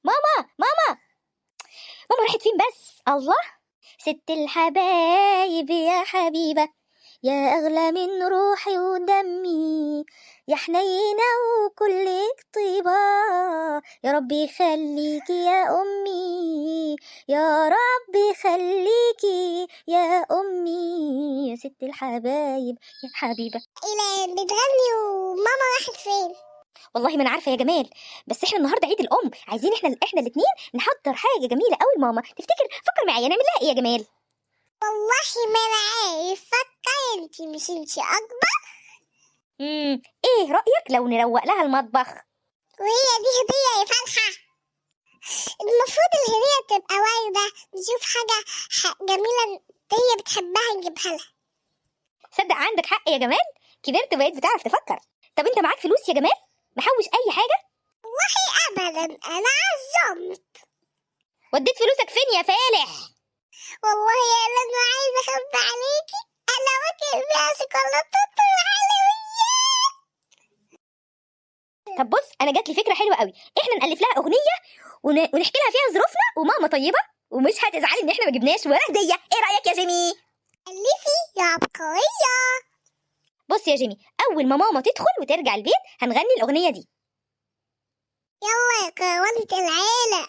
ماما ماما ماما راحت فين بس؟ الله، ست الحبايب يا حبيبة، يا أغلى من روحي ودمي، يا حنينة وكلك طيبة، يا ربي يخليكي يا أمي، يا ربي يخليكي يا أمي، يا ست الحبايب يا حبيبة. إلى بتغني وماما راحت فين؟ والله ما انا عارفه يا جمال، بس احنا النهارده عيد الام، عايزين احنا الاثنين نحضر حاجه جميله قوي لماما. تفتكر فكر معايا نعمل لها ايه يا جمال؟ والله ما أنا عارف، فكر انتي أكبر. ايه رايك لو نروق لها المطبخ؟ وهي دي هدية يا فرحة؟ المفروض الهدية تبقى وردة، نشوف حاجة جميلة هي بتحبها نجيبها لها. صدق عندك حق يا جمال، كبرت وبقيت بتعرف تفكر. طب انت معاك فلوس يا جمال؟ محوش اي حاجه؟ والله أبدا، أنا عزمت. وديت فلوسك فين يا فالح؟ والله يا أنا عايزة أخبي عليكي، أنا واكل بيها شوكولاتة وحلويات. طب بص، انا جات لي فكره حلوه قوي، احنا نالف لها اغنيه ونحكي لها فيها ظروفنا، وماما طيبه ومش هتزعلي ان احنا ما جبناش ولا هديه. ايه رايك يا جيمي؟ ألفي يا عبقرية. بص يا جيمي، اول ما ماما تدخل وترجع البيت هنغني الاغنيه دي. يلا يا كروانة العيلة،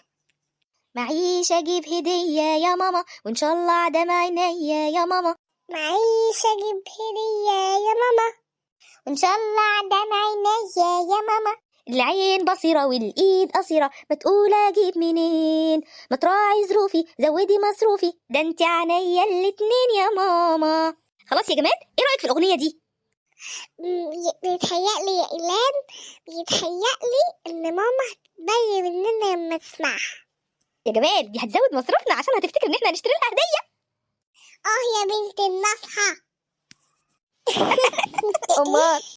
معيش اجيب هديه يا ماما، وان شاء الله عدم عينيا يا ماما، معيش أجيب هدية يا ماما، وان شاء الله عدم عينيا يا ماما، العين بصيرة والايد قصيرة، ما تقول اجيب منين، ما تراعي ظروفي زودي مصروفي، ده انت عينيا الاتنين يا ماما. خلاص يا جمال، ايه رايك في الاغنيه دي؟ بيتهيألي يا إيلان، بيتهيألي إن ماما هتبين مننا لما تسمعها. يا جمال دي هتزود مصروفنا عشان هتفتكر ان احنا هنشتري لها هديه. يا بنت النصحة. امال